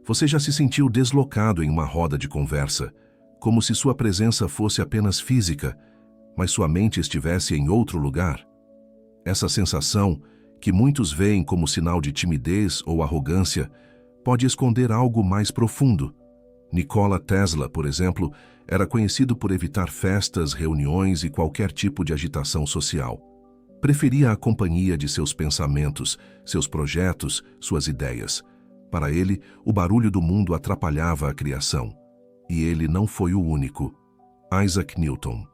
Você já se sentiu deslocado em uma roda de conversa, como se sua presença fosse apenas física, mas sua mente estivesse em outro lugar? Essa sensação, que muitos veem como sinal de timidez ou arrogância, pode esconder algo mais profundo. Nikola Tesla, por exemplo, era conhecido por evitar festas, reuniões e qualquer tipo de agitação social. Preferia a companhia de seus pensamentos, seus projetos, suas ideias. Para ele, o barulho do mundo atrapalhava a criação. E ele não foi o único. Isaac Newton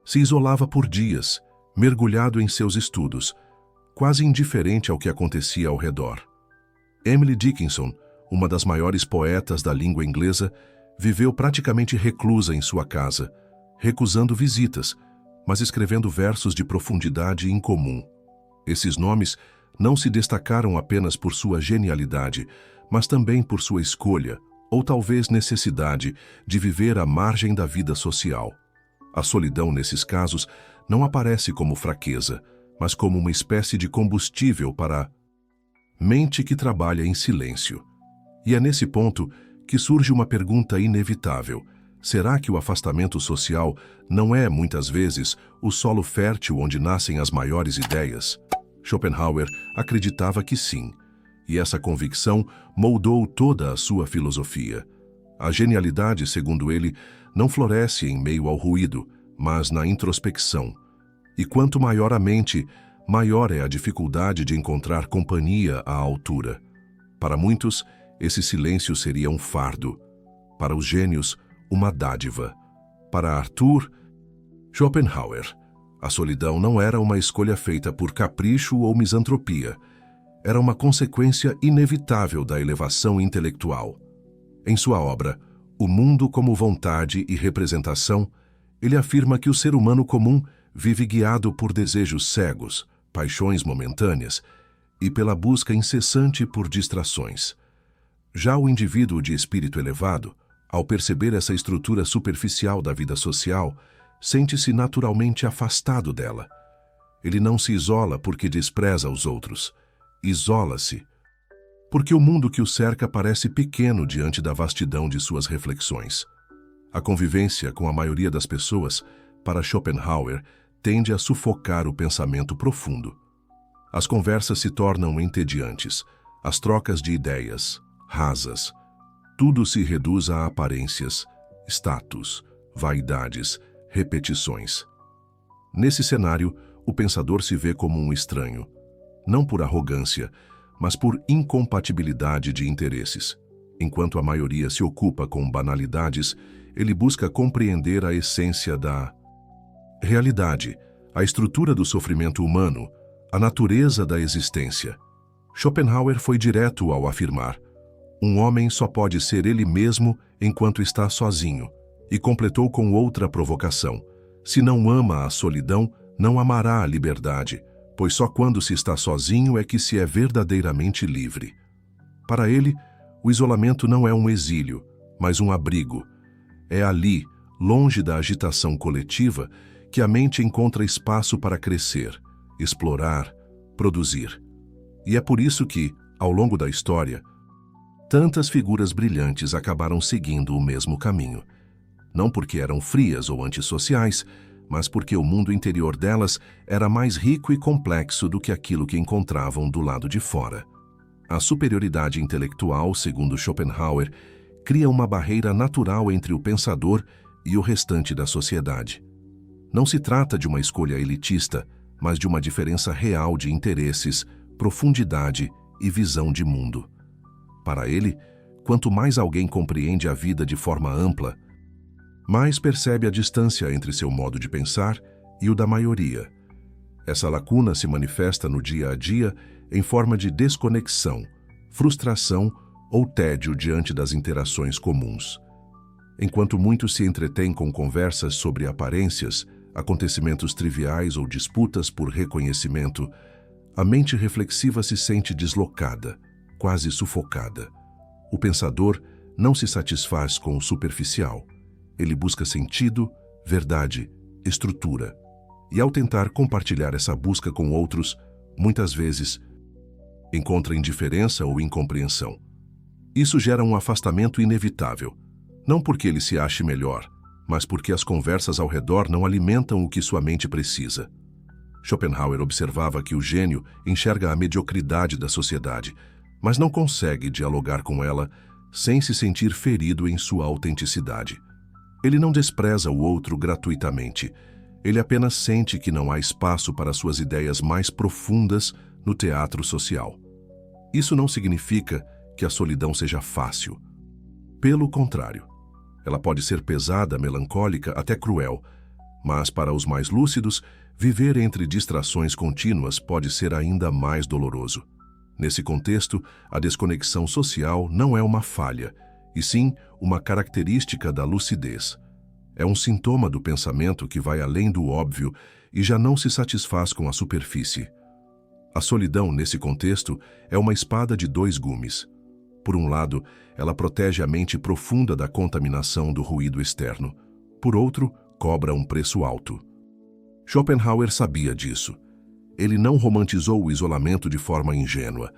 se isolava por dias, mergulhado em seus estudos, quase indiferente ao que acontecia ao redor. Emily Dickinson, uma das maiores poetas da língua inglesa, viveu praticamente reclusa em sua casa, recusando visitas, mas escrevendo versos de profundidade incomum. Esses nomes não se destacaram apenas por sua genialidade, mas também por sua escolha, ou talvez necessidade, de viver à margem da vida social. A solidão, nesses casos, não aparece como fraqueza, mas como uma espécie de combustível para a mente que trabalha em silêncio. E é nesse ponto que surge uma pergunta inevitável. Será que o afastamento social não é, muitas vezes, o solo fértil onde nascem as maiores ideias? Schopenhauer acreditava que sim, e essa convicção moldou toda a sua filosofia. A genialidade, segundo ele, não floresce em meio ao ruído, mas na introspecção. E quanto maior a mente, maior é a dificuldade de encontrar companhia à altura. Para muitos, esse silêncio seria um fardo. Para os gênios, uma dádiva. Para Arthur Schopenhauer, a solidão não era uma escolha feita por capricho ou misantropia. Era uma consequência inevitável da elevação intelectual. Em sua obra, O Mundo como Vontade e Representação, ele afirma que o ser humano comum vive guiado por desejos cegos, paixões momentâneas e pela busca incessante por distrações. Já o indivíduo de espírito elevado, ao perceber essa estrutura superficial da vida social, sente-se naturalmente afastado dela. Ele não se isola porque despreza os outros. Isola-se porque o mundo que o cerca parece pequeno diante da vastidão de suas reflexões. A convivência com a maioria das pessoas, para Schopenhauer, tende a sufocar o pensamento profundo. As conversas se tornam entediantes, as trocas de ideias, rasas. Tudo se reduz a aparências, status, vaidades, repetições. Nesse cenário, o pensador se vê como um estranho, não por arrogância, mas por incompatibilidade de interesses. Enquanto a maioria se ocupa com banalidades, ele busca compreender a essência da realidade, a estrutura do sofrimento humano, a natureza da existência. Schopenhauer foi direto ao afirmar: um homem só pode ser ele mesmo enquanto está sozinho, e completou com outra provocação: se não ama a solidão, não amará a liberdade, pois só quando se está sozinho é que se é verdadeiramente livre. Para ele, o isolamento não é um exílio, mas um abrigo. É ali, longe da agitação coletiva, que a mente encontra espaço para crescer, explorar, produzir. E é por isso que, ao longo da história, tantas figuras brilhantes acabaram seguindo o mesmo caminho. Não porque eram frias ou antissociais, mas porque o mundo interior delas era mais rico e complexo do que aquilo que encontravam do lado de fora. A superioridade intelectual, segundo Schopenhauer, cria uma barreira natural entre o pensador e o restante da sociedade. Não se trata de uma escolha elitista, mas de uma diferença real de interesses, profundidade e visão de mundo. Para ele, quanto mais alguém compreende a vida de forma ampla, mais percebe a distância entre seu modo de pensar e o da maioria. Essa lacuna se manifesta no dia a dia em forma de desconexão, frustração ou tédio diante das interações comuns. Enquanto muitos se entretêm com conversas sobre aparências, acontecimentos triviais ou disputas por reconhecimento, a mente reflexiva se sente deslocada, quase sufocada. O pensador não se satisfaz com o superficial. Ele busca sentido, verdade, estrutura. E ao tentar compartilhar essa busca com outros, muitas vezes encontra indiferença ou incompreensão. Isso gera um afastamento inevitável, não porque ele se ache melhor, mas porque as conversas ao redor não alimentam o que sua mente precisa. Schopenhauer observava que o gênio enxerga a mediocridade da sociedade, mas não consegue dialogar com ela sem se sentir ferido em sua autenticidade. Ele não despreza o outro gratuitamente. Ele apenas sente que não há espaço para suas ideias mais profundas no teatro social. Isso não significa que a solidão seja fácil. Pelo contrário, ela pode ser pesada, melancólica, até cruel, mas para os mais lúcidos, viver entre distrações contínuas pode ser ainda mais doloroso. Nesse contexto, a desconexão social não é uma falha, e sim uma característica da lucidez. É um sintoma do pensamento que vai além do óbvio e já não se satisfaz com a superfície. A solidão, nesse contexto, é uma espada de dois gumes. Por um lado, ela protege a mente profunda da contaminação do ruído externo. Por outro, cobra um preço alto. Schopenhauer sabia disso. Ele não romantizou o isolamento de forma ingênua.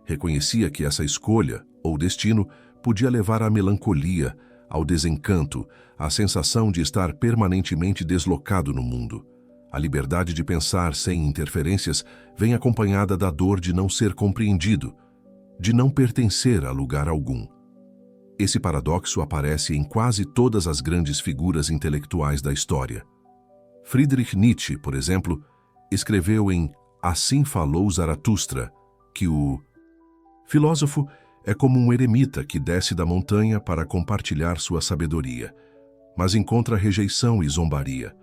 Reconhecia que essa escolha, ou destino, podia levar à melancolia, ao desencanto, à sensação de estar permanentemente deslocado no mundo. A liberdade de pensar sem interferências vem acompanhada da dor de não ser compreendido, de não pertencer a lugar algum. Esse paradoxo aparece em quase todas as grandes figuras intelectuais da história. Friedrich Nietzsche, por exemplo, escreveu em Assim Falou Zaratustra que o filósofo é como um eremita que desce da montanha para compartilhar sua sabedoria, mas encontra rejeição e zombaria.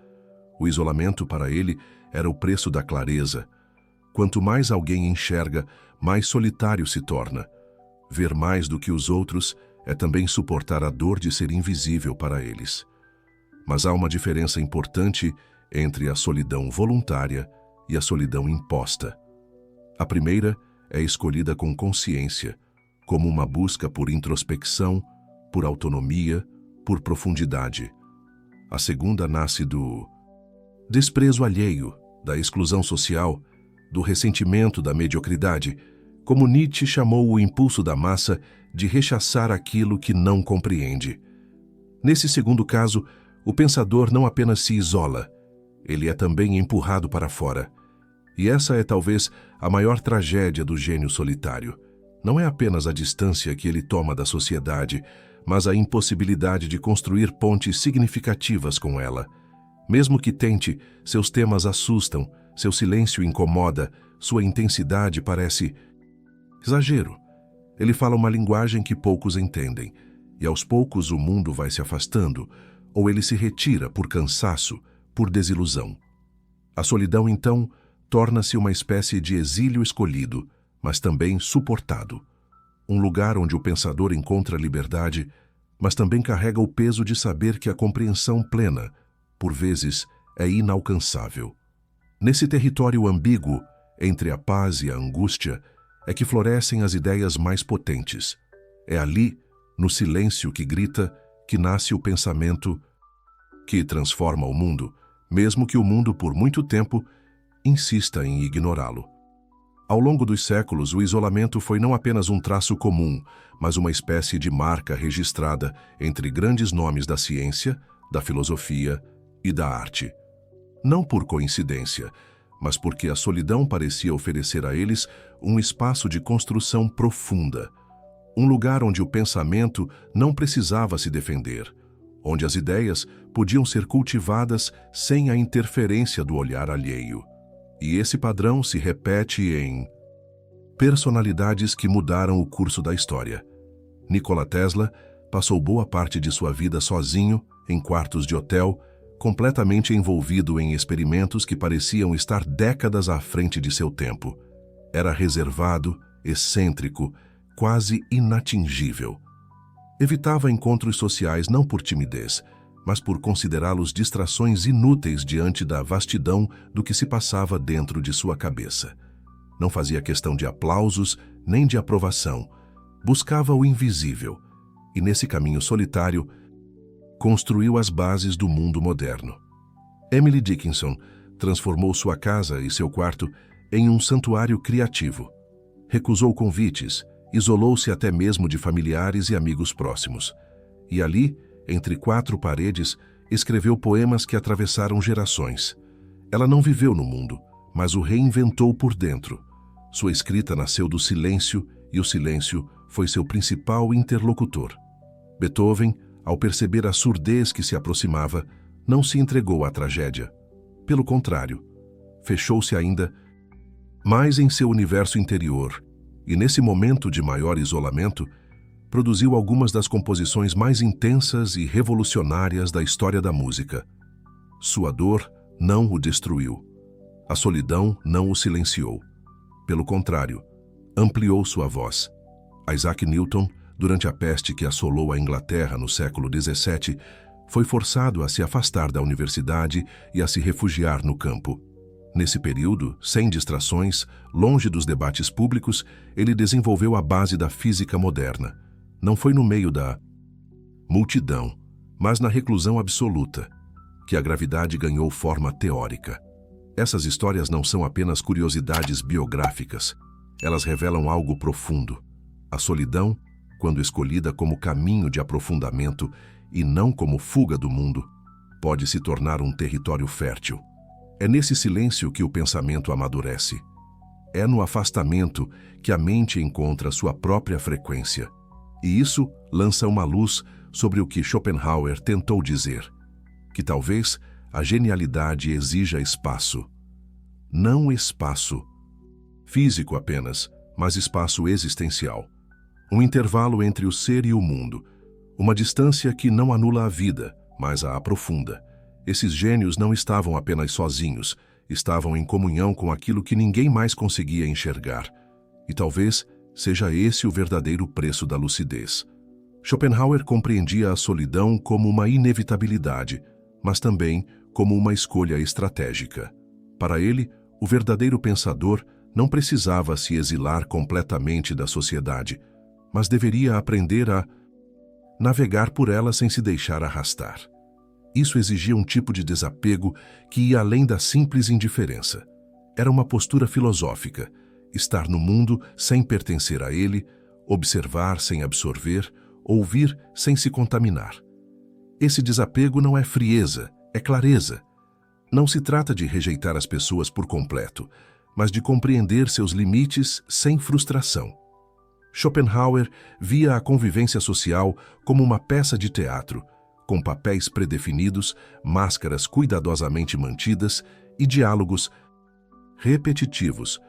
O isolamento para ele era o preço da clareza. Quanto mais alguém enxerga, mais solitário se torna. Ver mais do que os outros é também suportar a dor de ser invisível para eles. Mas há uma diferença importante entre a solidão voluntária e a solidão imposta. A primeira é escolhida com consciência, como uma busca por introspecção, por autonomia, por profundidade. A segunda nasce do desprezo alheio, da exclusão social, do ressentimento da mediocridade, como Nietzsche chamou o impulso da massa de rechaçar aquilo que não compreende. Nesse segundo caso, o pensador não apenas se isola, ele é também empurrado para fora. E essa é talvez a maior tragédia do gênio solitário. Não é apenas a distância que ele toma da sociedade, mas a impossibilidade de construir pontes significativas com ela. Mesmo que tente, seus temas assustam, seu silêncio incomoda, sua intensidade parece exagero. Ele fala uma linguagem que poucos entendem, e aos poucos o mundo vai se afastando, ou ele se retira por cansaço, por desilusão. A solidão, então, torna-se uma espécie de exílio escolhido, mas também suportado. Um lugar onde o pensador encontra liberdade, mas também carrega o peso de saber que a compreensão plena, por vezes, é inalcançável. Nesse território ambíguo, entre a paz e a angústia, é que florescem as ideias mais potentes. É ali, no silêncio que grita, que nasce o pensamento que transforma o mundo, mesmo que o mundo, por muito tempo, insista em ignorá-lo. Ao longo dos séculos, o isolamento foi não apenas um traço comum, mas uma espécie de marca registrada entre grandes nomes da ciência, da filosofia e da arte. Não por coincidência, mas porque a solidão parecia oferecer a eles um espaço de construção profunda, um lugar onde o pensamento não precisava se defender, onde as ideias podiam ser cultivadas sem a interferência do olhar alheio. E esse padrão se repete em personalidades que mudaram o curso da história. Nikola Tesla passou boa parte de sua vida sozinho, em quartos de hotel, completamente envolvido em experimentos que pareciam estar décadas à frente de seu tempo. Era reservado, excêntrico, quase inatingível. Evitava encontros sociais não por timidez, mas por considerá-los distrações inúteis diante da vastidão do que se passava dentro de sua cabeça. Não fazia questão de aplausos nem de aprovação. Buscava o invisível, e nesse caminho solitário, construiu as bases do mundo moderno. Emily Dickinson transformou sua casa e seu quarto em um santuário criativo. Recusou convites Isolou-se até mesmo de familiares e amigos próximos. E ali, entre quatro paredes, escreveu poemas que atravessaram gerações. Ela não viveu no mundo, mas o reinventou por dentro. Sua escrita nasceu do silêncio e o silêncio foi seu principal interlocutor. Beethoven, ao perceber a surdez que se aproximava, não se entregou à tragédia. Pelo contrário, fechou-se ainda mais em seu universo interior e, nesse momento de maior isolamento, produziu algumas das composições mais intensas e revolucionárias da história da música. Sua dor não o destruiu. A solidão não o silenciou. Pelo contrário, ampliou sua voz. Isaac Newton, durante a peste que assolou a Inglaterra no século XVII, foi forçado a se afastar da universidade e a se refugiar no campo. Nesse período, sem distrações, longe dos debates públicos, ele desenvolveu a base da física moderna. Não foi no meio da multidão, mas na reclusão absoluta, que a gravidade ganhou forma teórica. Essas histórias não são apenas curiosidades biográficas. Elas revelam algo profundo. A solidão, quando escolhida como caminho de aprofundamento e não como fuga do mundo, pode se tornar um território fértil. É nesse silêncio que o pensamento amadurece. É no afastamento que a mente encontra sua própria frequência. E isso lança uma luz sobre o que Schopenhauer tentou dizer, que talvez a genialidade exija espaço. Não espaço físico apenas, mas espaço existencial. Um intervalo entre o ser e o mundo. Uma distância que não anula a vida, mas a aprofunda. Esses gênios não estavam apenas sozinhos, estavam em comunhão com aquilo que ninguém mais conseguia enxergar. E talvez seja esse o verdadeiro preço da lucidez. Schopenhauer compreendia a solidão como uma inevitabilidade, mas também como uma escolha estratégica. Para ele, o verdadeiro pensador não precisava se exilar completamente da sociedade, mas deveria aprender a navegar por ela sem se deixar arrastar. Isso exigia um tipo de desapego que ia além da simples indiferença. Era uma postura filosófica, estar no mundo sem pertencer a ele, observar sem absorver, ouvir sem se contaminar. Esse desapego não é frieza, é clareza. Não se trata de rejeitar as pessoas por completo, mas de compreender seus limites sem frustração. Schopenhauer via a convivência social como uma peça de teatro, com papéis predefinidos, máscaras cuidadosamente mantidas e diálogos repetitivos.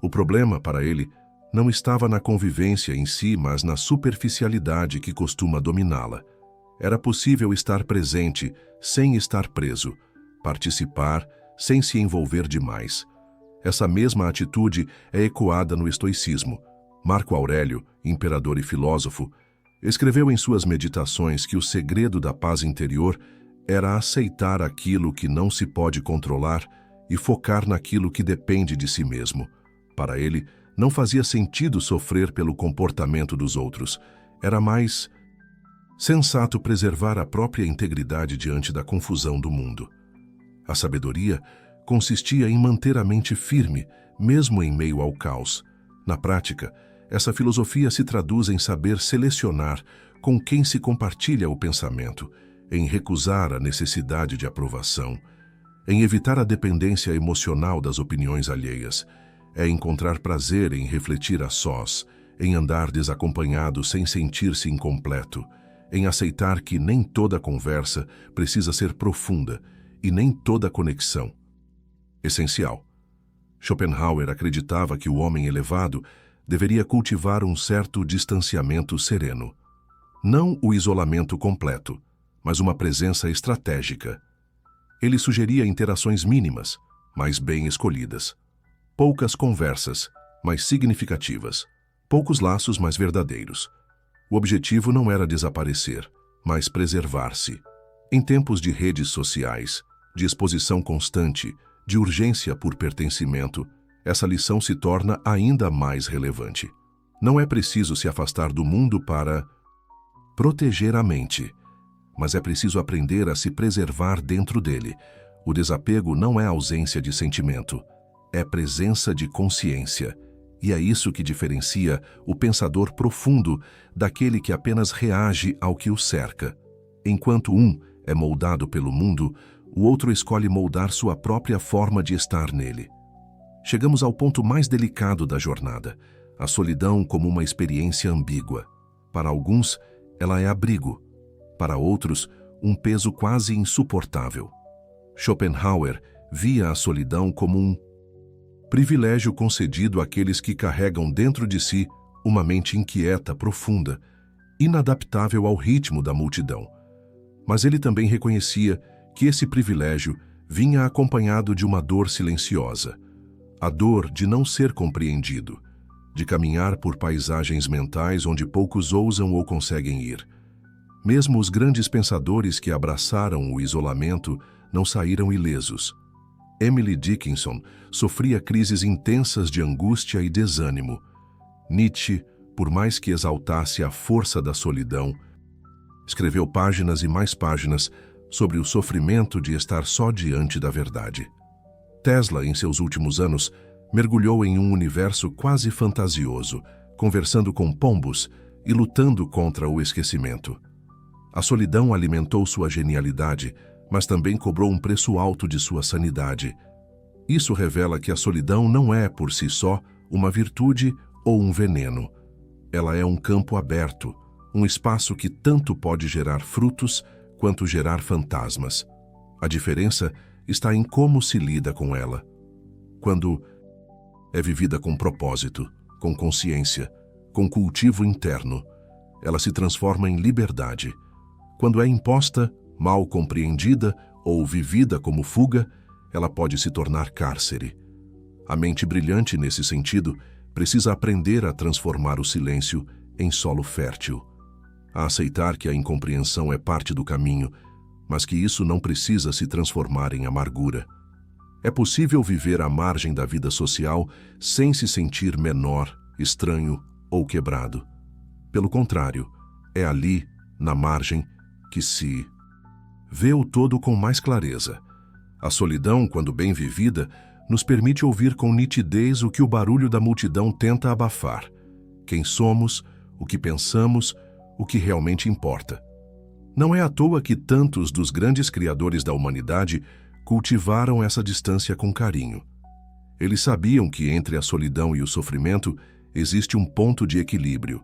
O problema, para ele, não estava na convivência em si, mas na superficialidade que costuma dominá-la. Era possível estar presente sem estar preso, participar sem se envolver demais. Essa mesma atitude é ecoada no estoicismo. Marco Aurélio, imperador e filósofo, escreveu em suas meditações que o segredo da paz interior era aceitar aquilo que não se pode controlar e focar naquilo que depende de si mesmo. Para ele, não fazia sentido sofrer pelo comportamento dos outros. Era mais sensato preservar a própria integridade diante da confusão do mundo. A sabedoria consistia em manter a mente firme, mesmo em meio ao caos. Na prática, essa filosofia se traduz em saber selecionar com quem se compartilha o pensamento, em recusar a necessidade de aprovação, em evitar a dependência emocional das opiniões alheias, é encontrar prazer em refletir a sós, em andar desacompanhado sem sentir-se incompleto, em aceitar que nem toda conversa precisa ser profunda e nem toda conexão essencial. Schopenhauer acreditava que o homem elevado deveria cultivar um certo distanciamento sereno. Não o isolamento completo, mas uma presença estratégica. Ele sugeria interações mínimas, mas bem escolhidas. Poucas conversas, mas significativas. Poucos laços, mas verdadeiros. O objetivo não era desaparecer, mas preservar-se. Em tempos de redes sociais, de exposição constante, de urgência por pertencimento, essa lição se torna ainda mais relevante. Não é preciso se afastar do mundo para proteger a mente, mas é preciso aprender a se preservar dentro dele. O desapego não é ausência de sentimento, é presença de consciência. E é isso que diferencia o pensador profundo daquele que apenas reage ao que o cerca. Enquanto um é moldado pelo mundo, o outro escolhe moldar sua própria forma de estar nele. Chegamos ao ponto mais delicado da jornada, a solidão como uma experiência ambígua. Para alguns, ela é abrigo. Para outros, um peso quase insuportável. Schopenhauer via a solidão como um privilégio concedido àqueles que carregam dentro de si uma mente inquieta, profunda, inadaptável ao ritmo da multidão. Mas ele também reconhecia que esse privilégio vinha acompanhado de uma dor silenciosa, a dor de não ser compreendido, de caminhar por paisagens mentais onde poucos ousam ou conseguem ir. Mesmo os grandes pensadores que abraçaram o isolamento não saíram ilesos. Emily Dickinson sofria crises intensas de angústia e desânimo. Nietzsche, por mais que exaltasse a força da solidão, escreveu páginas e mais páginas sobre o sofrimento de estar só diante da verdade. Tesla, em seus últimos anos, mergulhou em um universo quase fantasioso, conversando com pombos e lutando contra o esquecimento. A solidão alimentou sua genialidade, mas também cobrou um preço alto de sua sanidade. Isso revela que a solidão não é, por si só, uma virtude ou um veneno. Ela é um campo aberto, um espaço que tanto pode gerar frutos quanto gerar fantasmas. A diferença está em como se lida com ela. Quando é vivida com propósito, com consciência, com cultivo interno, ela se transforma em liberdade. Quando é imposta, mal compreendida ou vivida como fuga, ela pode se tornar cárcere. A mente brilhante, nesse sentido, precisa aprender a transformar o silêncio em solo fértil, a aceitar que a incompreensão é parte do caminho, mas que isso não precisa se transformar em amargura. É possível viver à margem da vida social sem se sentir menor, estranho ou quebrado. Pelo contrário, é ali, na margem, que se vê o todo com mais clareza. A solidão, quando bem vivida, nos permite ouvir com nitidez o que o barulho da multidão tenta abafar. Quem somos, o que pensamos, o que realmente importa. Não é à toa que tantos dos grandes criadores da humanidade cultivaram essa distância com carinho. Eles sabiam que entre a solidão e o sofrimento existe um ponto de equilíbrio,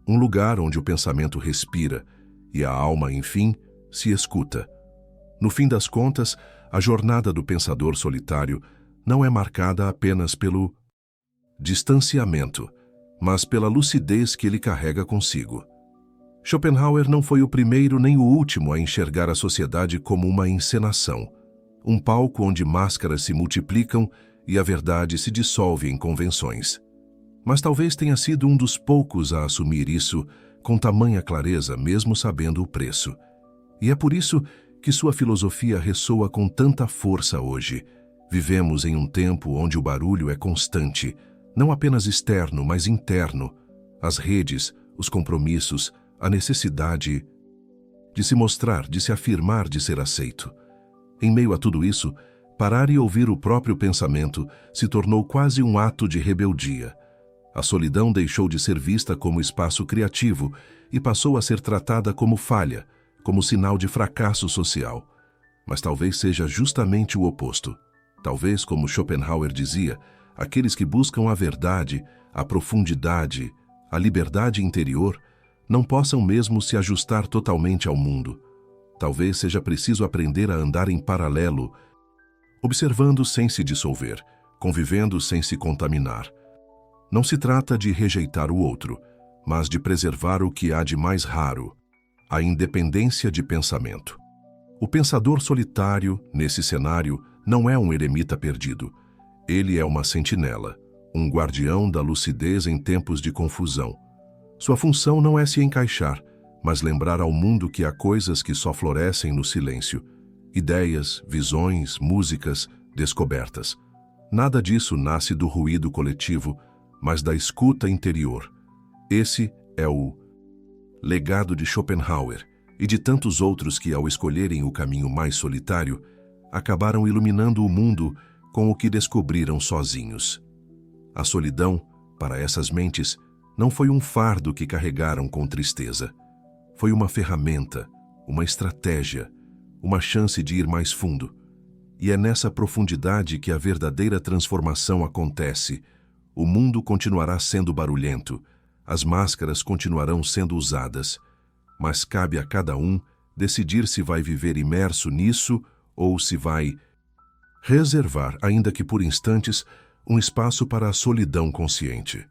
um lugar onde o pensamento respira e a alma, enfim, se escuta. No fim das contas, a jornada do pensador solitário não é marcada apenas pelo distanciamento, mas pela lucidez que ele carrega consigo. Schopenhauer não foi o primeiro nem o último a enxergar a sociedade como uma encenação, um palco onde máscaras se multiplicam e a verdade se dissolve em convenções. Mas talvez tenha sido um dos poucos a assumir isso com tamanha clareza, mesmo sabendo o preço. E é por isso que sua filosofia ressoa com tanta força hoje. Vivemos em um tempo onde o barulho é constante, não apenas externo, mas interno. As redes, os compromissos, a necessidade de se mostrar, de se afirmar, de ser aceito. Em meio a tudo isso, parar e ouvir o próprio pensamento se tornou quase um ato de rebeldia. A solidão deixou de ser vista como espaço criativo e passou a ser tratada como falha, como sinal de fracasso social. Mas talvez seja justamente o oposto. Talvez, como Schopenhauer dizia, aqueles que buscam a verdade, a profundidade, a liberdade interior, não possam mesmo se ajustar totalmente ao mundo. Talvez seja preciso aprender a andar em paralelo, observando sem se dissolver, convivendo sem se contaminar. Não se trata de rejeitar o outro, mas de preservar o que há de mais raro, a independência de pensamento. O pensador solitário, nesse cenário, não é um eremita perdido. Ele é uma sentinela, um guardião da lucidez em tempos de confusão. Sua função não é se encaixar, mas lembrar ao mundo que há coisas que só florescem no silêncio. Ideias, visões, músicas, descobertas. Nada disso nasce do ruído coletivo, mas da escuta interior. Esse é o legado de Schopenhauer e de tantos outros que, ao escolherem o caminho mais solitário, acabaram iluminando o mundo com o que descobriram sozinhos. A solidão Para essas mentes, não foi um fardo que carregaram com tristeza. Foi uma ferramenta, uma estratégia, uma chance de ir mais fundo. E é nessa profundidade que a verdadeira transformação acontece. O mundo continuará sendo barulhento, as máscaras continuarão sendo usadas, mas cabe a cada um decidir se vai viver imerso nisso ou se vai reservar, ainda que por instantes, um espaço para a solidão consciente.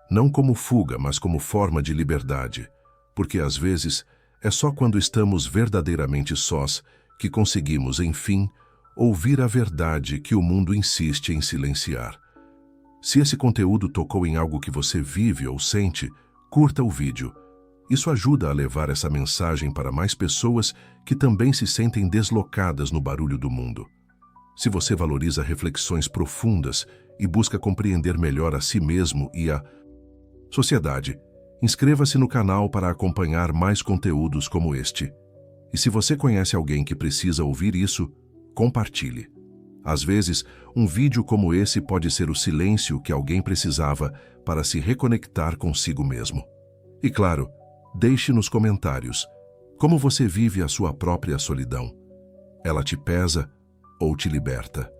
Não como fuga, mas como forma de liberdade, porque às vezes é só quando estamos verdadeiramente sós que conseguimos, enfim, ouvir a verdade que o mundo insiste em silenciar. Se esse conteúdo tocou em algo que você vive ou sente, curta o vídeo. Isso ajuda a levar essa mensagem para mais pessoas que também se sentem deslocadas no barulho do mundo. Se você valoriza reflexões profundas e busca compreender melhor a si mesmo e a sociedade, inscreva-se no canal para acompanhar mais conteúdos como este. E se você conhece alguém que precisa ouvir isso, compartilhe. Às vezes, um vídeo como esse pode ser o silêncio que alguém precisava para se reconectar consigo mesmo. E claro, deixe nos comentários como você vive a sua própria solidão. Ela te pesa ou te liberta?